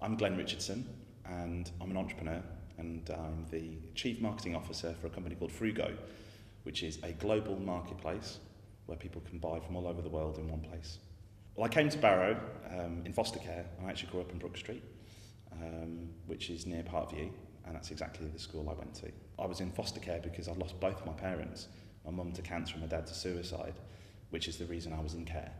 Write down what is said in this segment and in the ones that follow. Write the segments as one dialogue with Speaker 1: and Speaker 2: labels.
Speaker 1: I'm Glen Richardson, and I'm an entrepreneur, and I'm the Chief Marketing Officer for a company called Frugo, which is a global marketplace where people can buy from all over the world in one place. Well, I came to Barrow in foster care. I actually grew up in Brook Street, which is near Parkview, and that's exactly the school I went to. I was in foster care because I lost both my parents, my mum to cancer and my dad to suicide, which is the reason I was in care.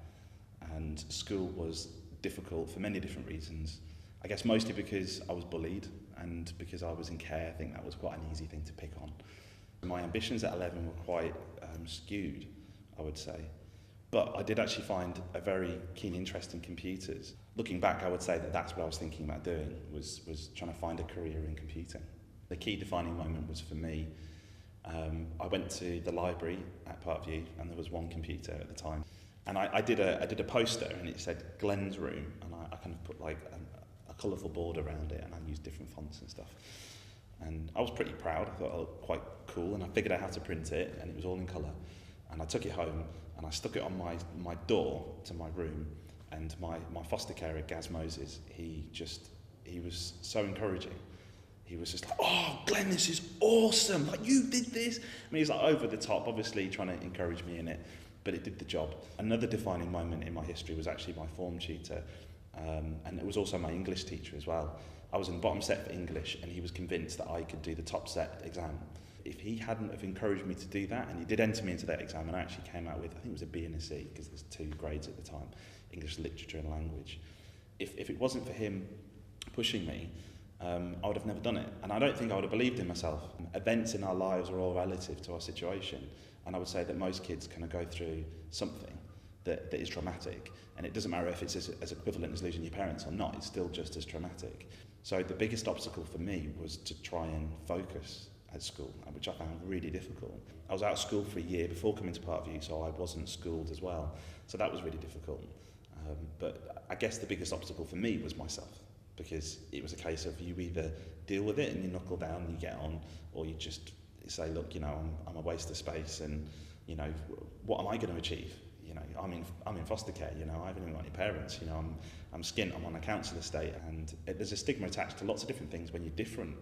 Speaker 1: And school was difficult for many different reasons. I guess mostly because I was bullied, and because I was in care, I think that was quite an easy thing to pick on. My ambitions at 11 were quite skewed, I would say. But I did actually find a very keen interest in computers. Looking back, I would say that that's what I was thinking about doing, was trying to find a career in computing. The key defining moment was for me, I went to the library at Parkview, and there was one computer at the time. And I did a poster, and it said Glen's room, and I kind of put like a colourful border around it, and I used different fonts and stuff. And I was pretty proud. I thought it looked quite cool, and I figured out how to print it, and it was all in colour. And I took it home, and I stuck it on my door to my room, and my foster carer, Gaz Moses, he was so encouraging. He was just like, "Oh, Glen, this is awesome, like you did this." I mean, he's like over the top, obviously trying to encourage me in it, but it did the job. Another defining moment in my history was actually my form tutor, and it was also my English teacher as well. I was in the bottom set for English, and he was convinced that I could do the top set exam. If he hadn't have encouraged me to do that, and he did enter me into that exam, and I actually came out with, I think it was a B and a C, because there's 2 grades at the time, English literature and language. If it wasn't for him pushing me, I would have never done it. And I don't think I would have believed in myself. Events in our lives are all relative to our situation. And I would say that most kids kind of go through something that is traumatic. And it doesn't matter if it's as equivalent as losing your parents or not, it's still just as traumatic. So the biggest obstacle for me was to try and focus at school, which I found really difficult. I was out of school for a year before coming to Parkview, so I wasn't schooled as well. So that was really difficult. But I guess the biggest obstacle for me was myself, because it was a case of you either deal with it and you knuckle down and you get on, or you just say, look, you know, I'm a waste of space, and you know, what am I going to achieve? You know, I'm in foster care. You know, I haven't even got any parents. You know, I'm skint. I'm on a council estate, and there's a stigma attached to lots of different things when you're different.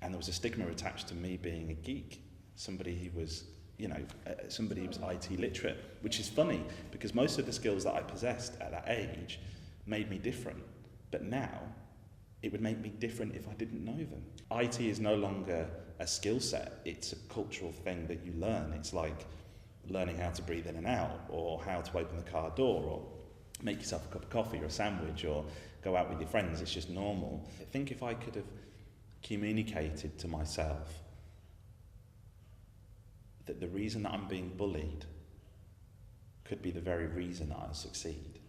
Speaker 1: And there was a stigma attached to me being a geek, somebody who was, you know, somebody who was IT literate, which is funny because most of the skills that I possessed at that age made me different. But now, it would make me different if I didn't know them. IT is no longer a skill set, it's a cultural thing that you learn. It's like learning how to breathe in and out, or how to open the car door, or make yourself a cup of coffee or a sandwich, or go out with your friends. It's just normal. I think if I could have communicated to myself that the reason that I'm being bullied could be the very reason that I'll succeed,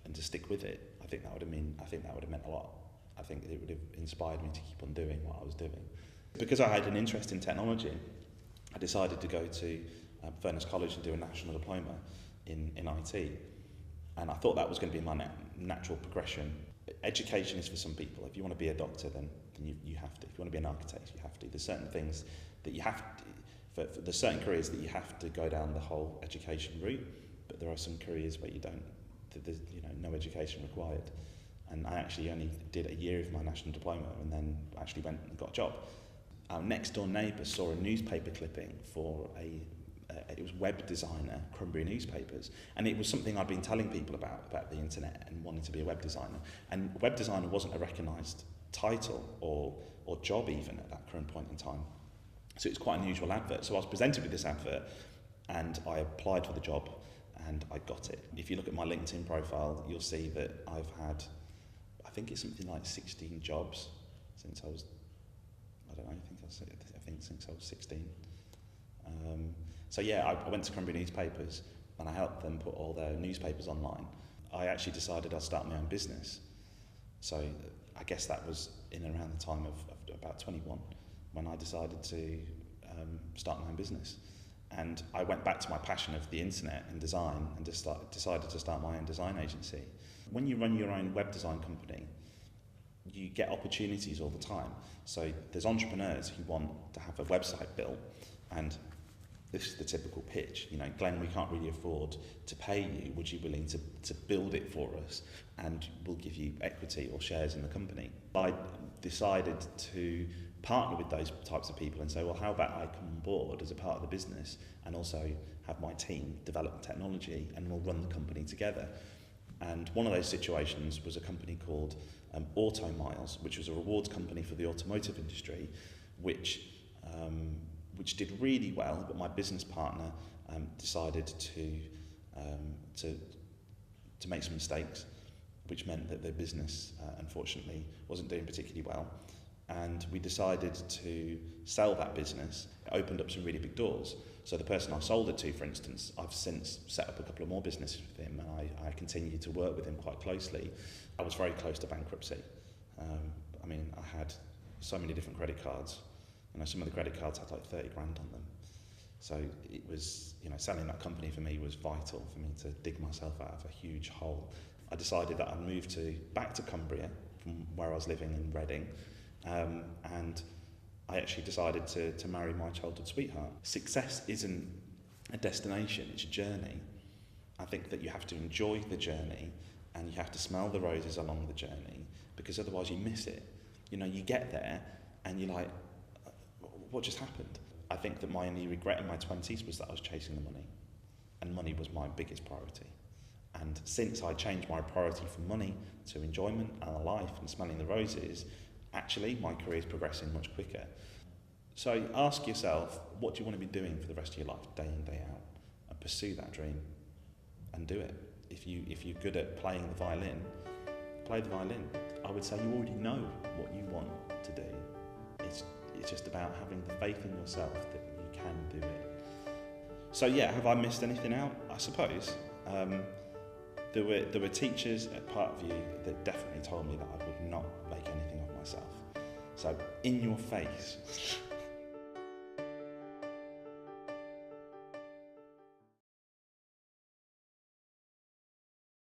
Speaker 1: and to stick with it, I think that would have meant a lot. I think it would have inspired me to keep on doing what I was doing. Because I had an interest in technology, I decided to go to Furness College and do a national diploma in IT, and I thought that was going to be my natural progression. Education is for some people. If you want to be a doctor, then you have to. If you want to be an architect, you have to. There's certain things that you have to, for there's certain careers that you have to go down the whole education route, but there are some careers where you don't. There's no education required. And I actually only did a year of my national diploma, and then actually went and got a job. Our next door neighbour saw a newspaper clipping for it was web designer, Crumbria Newspapers, and it was something I'd been telling people about the internet and wanting to be a web designer. And web designer wasn't a recognised title or job even at that current point in time. So it was quite an unusual advert. So I was presented with this advert, and I applied for the job, and I got it. If you look at my LinkedIn profile, you'll see that I've had, I think it's something like 16 jobs since I was, I think since I was 16. So yeah, I went to Crumbria Newspapers, and I helped them put all their newspapers online. I actually decided I'd start my own business. So I guess that was in and around the time of about 21 when I decided to start my own business. And I went back to my passion of the internet and design, and decided to start my own design agency. When you run your own web design company, you get opportunities all the time. So there's entrepreneurs who want to have a website built, and this is the typical pitch. You know, Glen, we can't really afford to pay you. Would you be willing to build it for us, and we'll give you equity or shares in the company? I decided to partner with those types of people and say, well, how about I come on board as a part of the business and also have my team develop technology, and we'll run the company together. And one of those situations was a company called Auto Miles, which was a rewards company for the automotive industry, which did really well, but my business partner decided to make some mistakes, which meant that their business, unfortunately, wasn't doing particularly well. And we decided to sell that business. It opened up some really big doors. So the person I sold it to, for instance, I've since set up a couple of more businesses with him, and I continue to work with him quite closely. I was very close to bankruptcy. I mean, I had so many different credit cards. You know, some of the credit cards had like 30 grand on them. So it was, you know, selling that company for me was vital for me to dig myself out of a huge hole. I decided that I'd move back to Cumbria from where I was living in Reading, and I actually decided to marry my childhood sweetheart. Success isn't a destination, it's a journey. I think that you have to enjoy the journey, and you have to smell the roses along the journey, because otherwise you miss it. You know, you get there and you're like, what just happened? I think that my only regret in my 20s was that I was chasing the money, and money was my biggest priority. And since I changed my priority from money to enjoyment and a life and smelling the roses, actually my career is progressing much quicker. So ask yourself, what do you want to be doing for the rest of your life, day in, day out? And pursue that dream and do it. If you're good at playing the violin, play the violin. I would say you already know what you want to do. It's just about having the faith in yourself that you can do it. So yeah, have I missed anything out? I suppose. There were teachers at Part of You that definitely told me that I would not make anything of myself. So in your face,